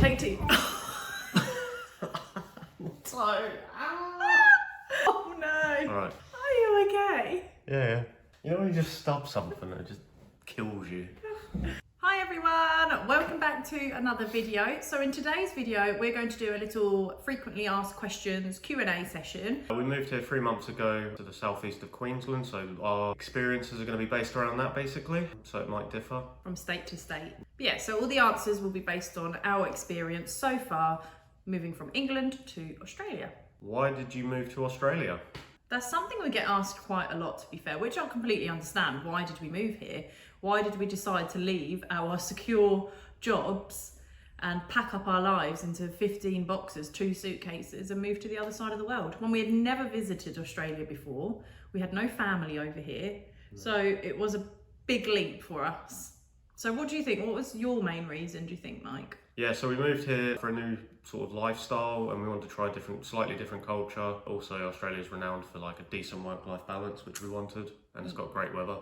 Take two. Oh no. Alright. Are you okay? Yeah. You know when you just stop something and it just kills you? Hi everyone, welcome back to another video. So in today's video, we're going to do a little frequently asked questions Q&A session. We moved here 3 months ago to the southeast of Queensland, so our experiences are going to be based around that basically, so it might differ. From state to state. But yeah, so all the answers will be based on our experience so far moving from England to Australia. Why did you move to Australia? That's something we get asked quite a lot, to be fair, which I completely understand. Why did we move here? Why did we decide to leave our secure jobs and pack up our lives into 15 boxes, 2 suitcases, and move to the other side of the world when we had never visited Australia before? We had no family over here, so it was a big leap for us. So what do you think? What was your main reason, do you think, Mike? Yeah, so we moved here for a new sort of lifestyle and we wanted to try slightly different culture. Also, Australia's renowned for like a decent work-life balance, which we wanted, and it's got great weather.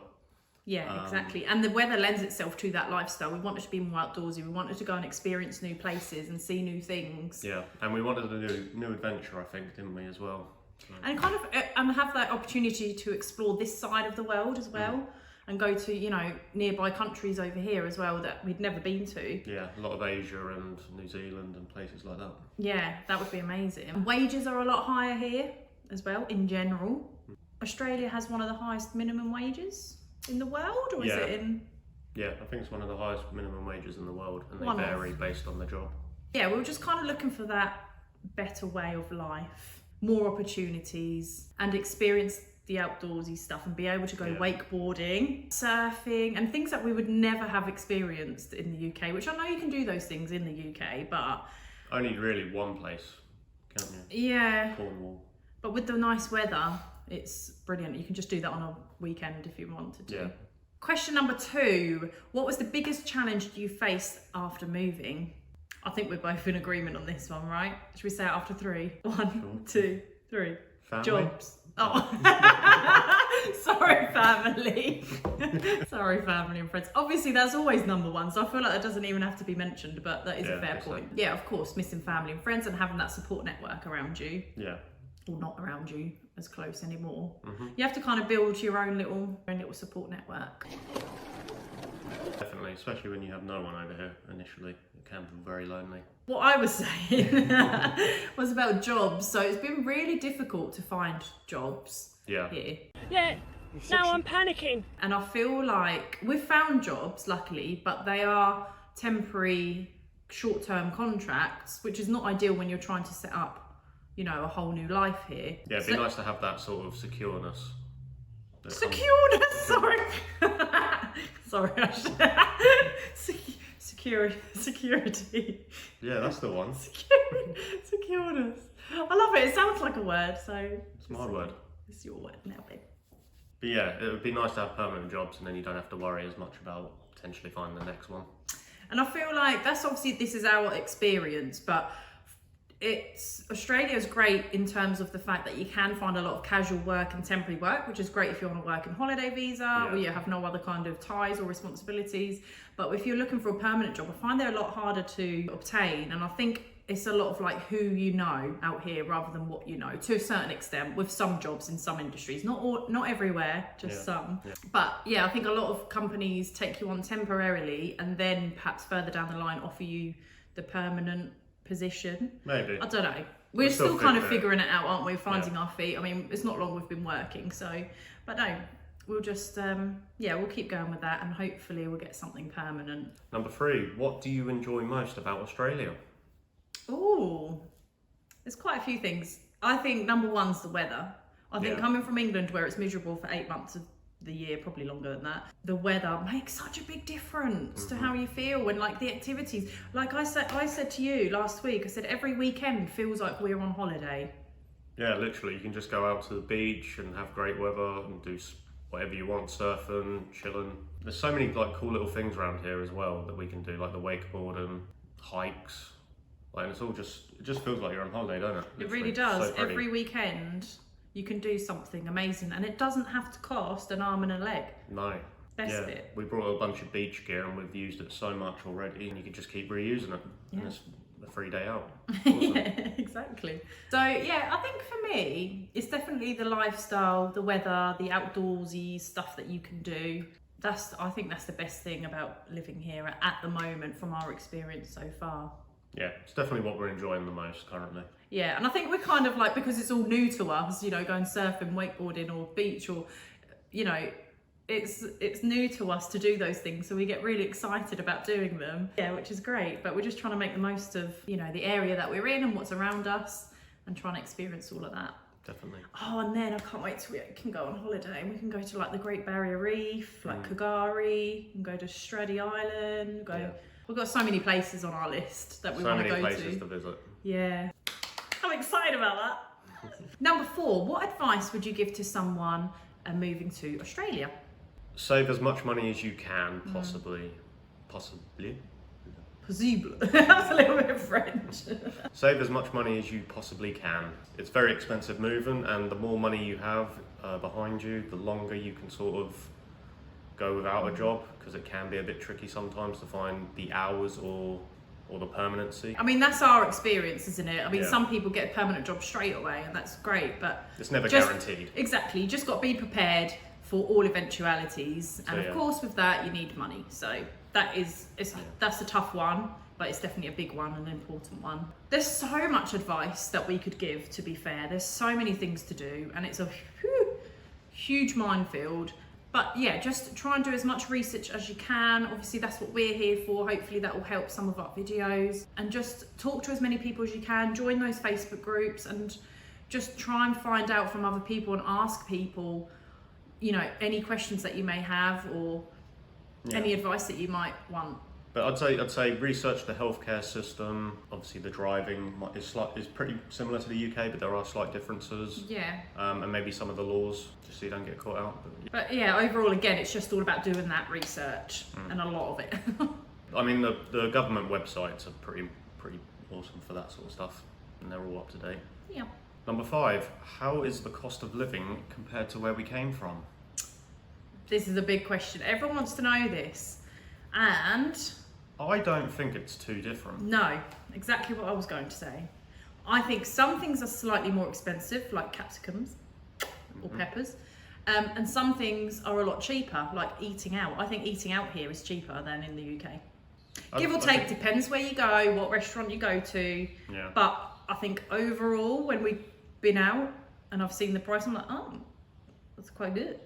Yeah, exactly. And the weather lends itself to that lifestyle. We wanted to be more outdoorsy. We wanted to go and experience new places and see new things. Yeah, and we wanted a new adventure, I think, didn't we, as well? So. And kind of have that opportunity to explore this side of the world as well. And go to, you know, nearby countries over here as well that we'd never been to. Yeah, a lot of Asia and New Zealand and places like that. Yeah, that would be amazing. And wages are a lot higher here as well, in general. Australia has one of the highest minimum wages in the world, or is it in? Yeah, I think it's one of the highest minimum wages in the world, and they vary based on the job. Yeah, we were just kind of looking for that better way of life, more opportunities, and experience the outdoorsy stuff and be able to go wakeboarding, surfing, and things that we would never have experienced in the UK, which I know you can do those things in the UK, but only really one place, can't you? Yeah. Cornwall. But with the nice weather, it's brilliant. You can just do that on a weekend if you wanted to. Yeah. Question number 2. What was the biggest challenge you faced after moving? I think we're both in agreement on this one, right? Should we say it after 3? 1, 2, 3. Family? Jobs. Oh, sorry, family. Sorry, family and friends. Obviously, that's always number 1, so I feel like that doesn't even have to be mentioned, but that is a fair point. Yeah, of course, missing family and friends and having that support network around you. Yeah. Or not around you as close anymore. You have to kind of build your own little support network. Definitely, especially when you have no one over here initially. It can feel very lonely. What I was saying was about jobs. So it's been really difficult to find jobs here. Yeah, now I'm panicking. And I feel like we've found jobs, luckily, but they are temporary, short-term contracts, which is not ideal when you're trying to set up, you know, a whole new life here. Yeah, it'd be nice to have that sort of secureness. Secureness, sorry. Sorry, security. Yeah, that's the one. Secureness. I love it. It sounds like a word, so it's my word. It's your word now, babe. But yeah, it would be nice to have permanent jobs, and then you don't have to worry as much about potentially finding the next one. And I feel like that's obviously, this is our experience, but Australia's great in terms of the fact that you can find a lot of casual work and temporary work, which is great if you're on a working holiday visa or you have no other kind of ties or responsibilities. But if you're looking for a permanent job, I find they're a lot harder to obtain. And I think it's a lot of like who you know out here rather than what you know, to a certain extent, with some jobs in some industries, not everywhere, just some. But yeah, I think a lot of companies take you on temporarily and then perhaps further down the line offer you the permanent position. Maybe. I don't know. We're still kind of figuring it out, aren't we? Finding our feet. I mean, it's not long we've been working, so, but no, we'll just, we'll keep going with that and hopefully we'll get something permanent. Number 3, what do you enjoy most about Australia? Oh, there's quite a few things. I think number 1's the weather. I think coming from England where it's miserable for 8 months of the year, probably longer than that, the weather makes such a big difference to how you feel and like the activities. Like I said to you last week, I said every weekend feels like we're on holiday. Yeah, literally, you can just go out to the beach and have great weather and do whatever you want, surfing, chilling. There's so many like cool little things around here as well that we can do, like the wakeboarding, hikes. Like, it's all it just feels like you're on holiday, don't it? Literally. It really does. So every weekend you can do something amazing and it doesn't have to cost an arm and a leg. No. Best bit. We brought a bunch of beach gear and we've used it so much already and you can just keep reusing it. Yeah. And it's free day out. Awesome. Yeah, exactly. So yeah, I think for me, it's definitely the lifestyle, the weather, the outdoorsy stuff that you can do. I think that's the best thing about living here at the moment from our experience so far. Yeah, it's definitely what we're enjoying the most currently. Yeah, and I think we're kind of like, because it's all new to us, you know, going surfing, wakeboarding or beach or, you know, it's new to us to do those things, so we get really excited about doing them. Yeah, which is great, but we're just trying to make the most of, you know, the area that we're in and what's around us and trying to experience all of that. Definitely. Oh, and then I can't wait till we can go on holiday and we can go to like the Great Barrier Reef, like Kagari, and go to Stradey Island, We've got so many places on our list that we want to go to. So many places to visit. Yeah. I'm excited about that. Number 4, what advice would you give to someone moving to Australia? Save as much money as you can, possibly. Possible. That's a little bit French. Save as much money as you possibly can. It's very expensive moving, and the more money you have behind you, the longer you can sort of go without a job, because it can be a bit tricky sometimes to find the hours or the permanency. I mean, that's our experience, isn't it? I mean, Yeah. some people get a permanent job straight away, and that's great, but it's never guaranteed. Exactly, you just got to be prepared for all eventualities, and So, of course, with that, you need money. So that's a tough one, but it's definitely a big one and an important one. There's so much advice that we could give. To be fair, there's so many things to do, and it's a huge minefield. But yeah, just try and do as much research as you can. Obviously, that's what we're here for. Hopefully that will help some of our videos. And just talk to as many people as you can. Join those Facebook groups and just try and find out from other people and ask people, you know, any questions that you may have or any advice that you might want. But I'd say research the healthcare system. Obviously, the driving is pretty similar to the UK, but there are slight differences. Yeah. And maybe some of the laws, just so you don't get caught out. But yeah, overall, again, it's just all about doing that research and a lot of it. I mean, the government websites are pretty awesome for that sort of stuff, and they're all up to date. Yeah. Number 5, how is the cost of living compared to where we came from? This is a big question. Everyone wants to know this. And I don't think it's too different. no, exactly what I was going to say. I think some things are slightly more expensive, like capsicums or peppers. And some things are a lot cheaper, like eating out. I think eating out here is cheaper than in the UK. Give or take, depends where you go, what restaurant you go to. Yeah. But I think overall, when we've been out and I've seen the price, I'm like, oh, that's quite good.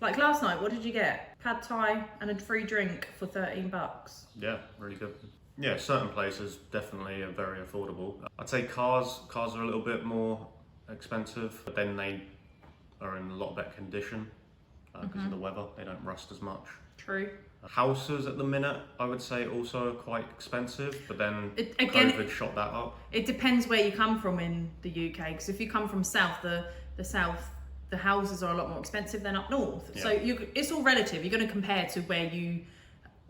Like last night, what did you get? Pad Thai and a free drink for $13. Yeah, really good. Yeah, certain places definitely are very affordable. I'd say cars are a little bit more expensive, but then they are in a lot better condition because of the weather. They don't rust as much. True. Houses at the minute, I would say, also are quite expensive, but then COVID shot that up. It depends where you come from in the UK, because if you come from south, the houses are a lot more expensive than up north. Yeah. So it's all relative. You're going to compare to where you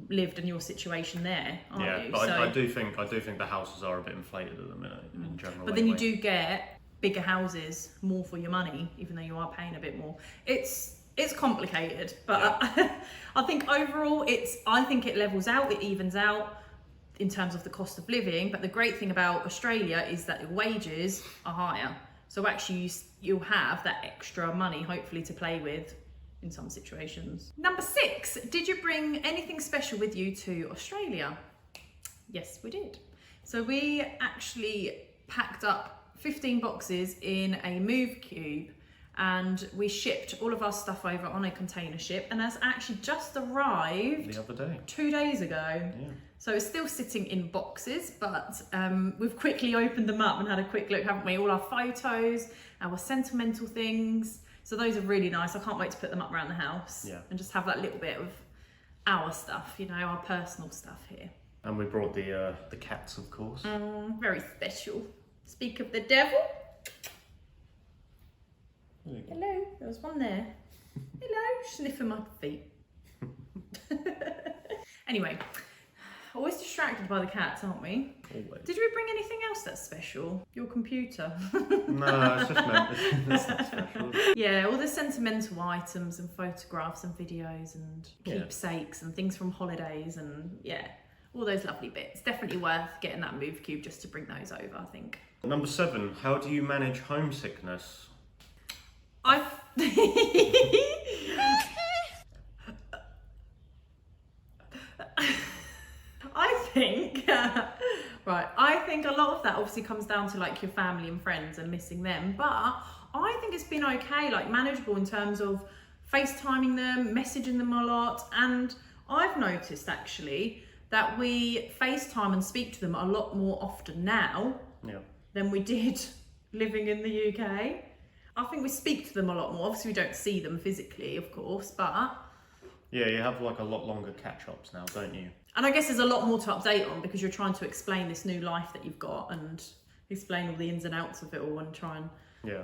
lived and your situation there, aren't you? But I do think the houses are a bit inflated at the minute in general. But then you do get bigger houses, more for your money, even though you are paying a bit more. It's complicated, but I think overall I think it levels out, it evens out in terms of the cost of living. But the great thing about Australia is that the wages are higher. So actually you'll have that extra money, hopefully, to play with in some situations. Number 6, did you bring anything special with you to Australia? Yes, we did. So we actually packed up 15 boxes in a move cube, and we shipped all of our stuff over on a container ship, and that's actually just arrived the other day, 2 days ago. Yeah. So it's still sitting in boxes, but we've quickly opened them up and had a quick look, haven't we? All our photos, our sentimental things. So those are really nice. I can't wait to put them up around the house and just have that little bit of our stuff, you know, our personal stuff here. And we brought the cats, of course. Very special. Speak of the devil. Hello, there was one there. Hello, sniffing my feet. Anyway, always distracted by the cats, aren't we? Always. Did we bring anything else that's special? Your computer? No, it's just meant. It's not special. Yeah, all the sentimental items and photographs and videos and keepsakes and things from holidays and all those lovely bits. Definitely worth getting that move cube just to bring those over, I think. Number 7, how do you manage homesickness? I think right, I think a lot of that obviously comes down to like your family and friends and missing them, but I think it's been okay, like manageable in terms of FaceTiming them, messaging them a lot. And I've noticed actually that we FaceTime and speak to them a lot more often now than we did living in the UK. I think we speak to them a lot more. Obviously we don't see them physically, of course, but yeah, you have like a lot longer catch-ups now, don't you? And I guess there's a lot more to update on because you're trying to explain this new life that you've got and explain all the ins and outs of it all and try and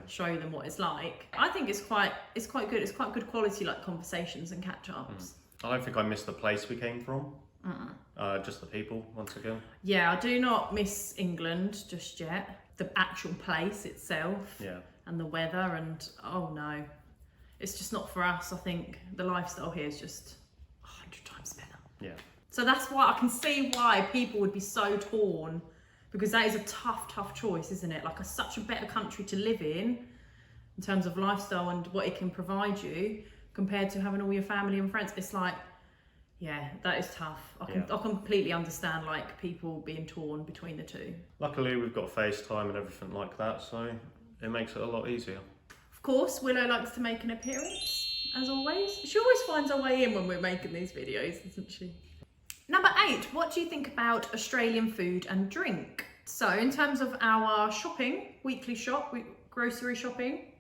show them what it's like. I think it's quite good. It's quite good quality, like conversations and catch-ups. I don't think I miss the place we came from. Just the people, once again. Yeah, I do not miss England just yet. The actual place itself. Yeah. And the weather and oh no, it's just not for us. I think the lifestyle here is just 100 times better. Yeah. So that's why I can see why people would be so torn, because that is a tough choice, isn't it? Like such a better country to live in terms of lifestyle and what it can provide you compared to having all your family and friends. It's like, yeah, that is tough. I completely understand like people being torn between the two. Luckily we've got FaceTime and everything like that, so it makes it a lot easier. Of course, Willow likes to make an appearance, as always. She always finds her way in when we're making these videos, doesn't she? Number 8, what do you think about Australian food and drink? So in terms of our shopping, weekly grocery shopping,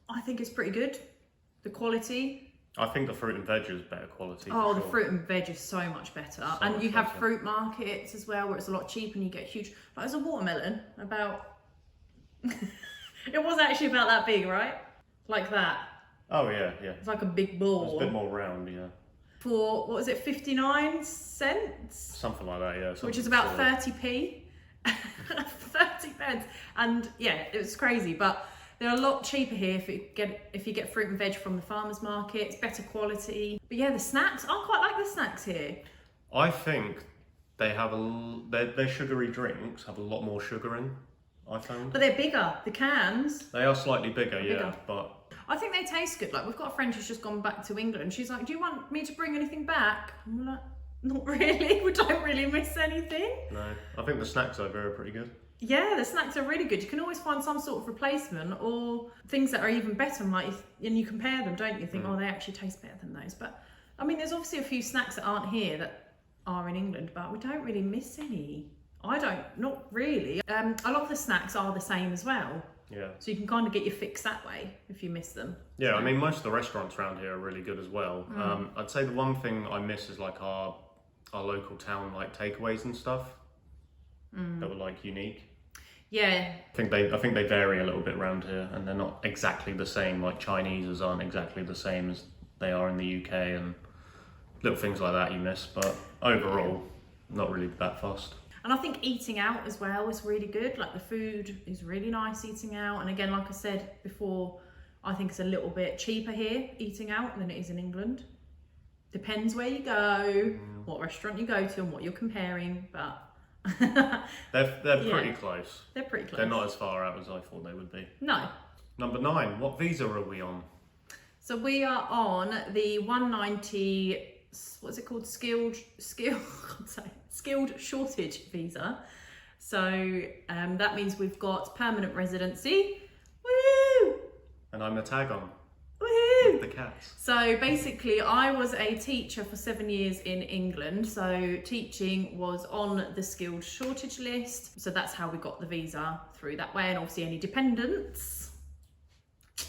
I think it's pretty good. The quality. I think the fruit and veg is better quality. Oh, the fruit and veg is so much better. And you have better. fruit markets as well, where it's a lot cheaper and you get huge. Like there's a watermelon about... It was actually about that big, right? Like that. Oh yeah. It's like a big ball. It's a bit more round, yeah. For, what was it, 59 cents? Something like that, yeah. Which is about 30p. 30 pence. And yeah, it was crazy. But they're a lot cheaper here if you get fruit and veg from the farmer's market. It's better quality. But yeah, the snacks, I quite like the snacks here. I think they have their sugary drinks have a lot more sugar in, I found. But they're bigger, the cans. They are slightly bigger, yeah, but... I think they taste good. Like, we've got a friend who's just gone back to England. She's like, do you want me to bring anything back? I'm like, not really. We don't really miss anything. No, I think the snacks over are pretty good. Yeah, the snacks are really good. You can always find some sort of replacement or things that are even better. And you compare them, don't you? Think, oh, they actually taste better than those. But, I mean, there's obviously a few snacks that aren't here that are in England, but we don't really miss any. Not really. A lot of the snacks are the same as well. Yeah. So you can kind of get your fix that way if you miss them. Yeah, I mean, most of the restaurants around here are really good as well. I'd say the one thing I miss is like our local town like takeaways and stuff that were like unique. Yeah. I think they vary a little bit around here, and they're not exactly the same. Like Chinese's aren't exactly the same as they are in the UK, and little things like that you miss. But overall, not really that fussed. And I think eating out as well is really good. Like the food is really nice eating out. And again, like I said before, I think it's a little bit cheaper here eating out than it is in England. Depends where you go, what restaurant you go to and what you're comparing, but... they're pretty close. They're pretty close. They're not as far out as I thought they would be. No. Number 9, what visa are we on? So we are on the 190, what's it called? Skilled shortage visa. So that means we've got permanent residency. Woo! And I'm the tag on. Woohoo! With the cats. So basically I was a teacher for 7 years in England. So teaching was on the skilled shortage list. So that's how we got the visa through that way. And obviously any dependents,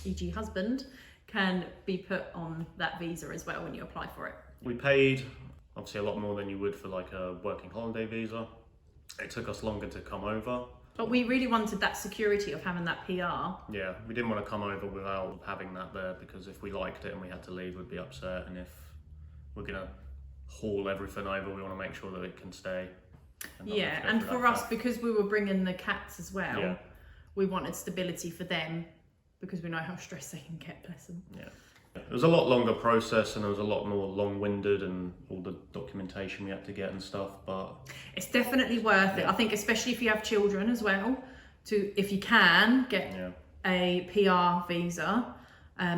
e.g. husband, can be put on that visa as well when you apply for it. We paid obviously a lot more than you would for like a working holiday visa. It took us longer to come over. But we really wanted that security of having that PR. Yeah, we didn't want to come over without having that there, because if we liked it and we had to leave, we'd be upset. And if we're going to haul everything over, we want to make sure that it can stay. Yeah, and for us, because we were bringing the cats as well, we wanted stability for them, because we know how stressed they can get, bless them. Yeah. It was a lot longer process and it was a lot more long-winded and all the documentation we had to get and stuff, but it's definitely worth it. I think especially if you have children as well, if you can get a PR visa,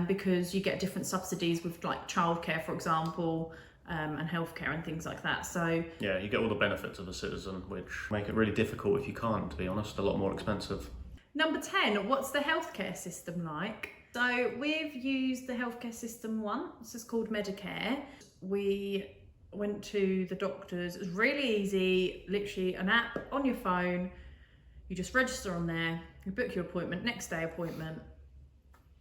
because you get different subsidies with like childcare, for example, and healthcare and things like that. So yeah, you get all the benefits of a citizen, which make it really difficult if you can't, to be honest, a lot more expensive. Number 10, what's the healthcare system like? So we've used the healthcare system once. It's called Medicare. We went to the doctors. It was really easy, literally an app on your phone. You just register on there, you book your appointment, next day appointment.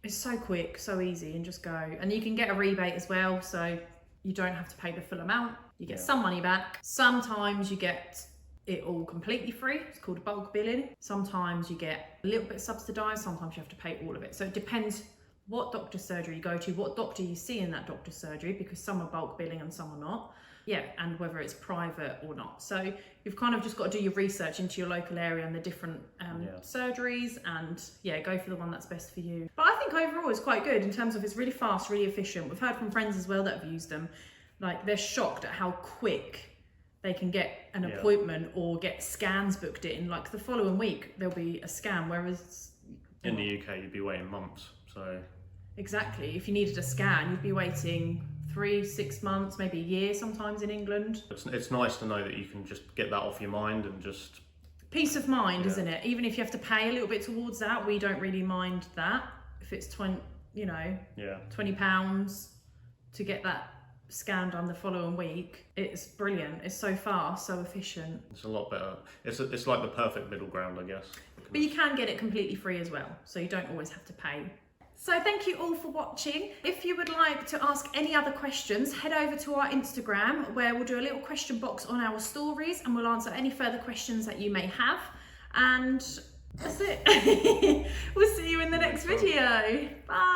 It's so quick, so easy, and just go. And you can get a rebate as well, so you don't have to pay the full amount. You get some money back. Sometimes you get it all completely free. It's called bulk billing. Sometimes you get a little bit subsidised. Sometimes you have to pay all of it. So it depends what doctor's surgery you go to, what doctor you see in that doctor's surgery, because some are bulk billing and some are not. Yeah, and whether it's private or not. So you've kind of just got to do your research into your local area and the different surgeries, and go for the one that's best for you. But I think overall it's quite good in terms of it's really fast, really efficient. We've heard from friends as well that have used them. Like, they're shocked at how quick they can get an appointment or get scans booked in. Like, the following week there'll be a scan, whereas in the UK you'd be waiting months. So exactly, if you needed a scan you'd be waiting 3-6 months, maybe a year sometimes in England. It's nice to know that you can just get that off your mind and just peace of mind, isn't it? Even if you have to pay a little bit towards that, we don't really mind that. If it's £20 to get that scan done the following week, it's brilliant. It's so fast, so efficient. It's a lot better. It's like the perfect middle ground, I guess. But you can get it completely free as well, so you don't always have to pay. So thank you all for watching. If you would like to ask any other questions, head over to our Instagram, where we'll do a little question box on our stories and we'll answer any further questions that you may have. And that's it. We'll see you in the next video. Bye.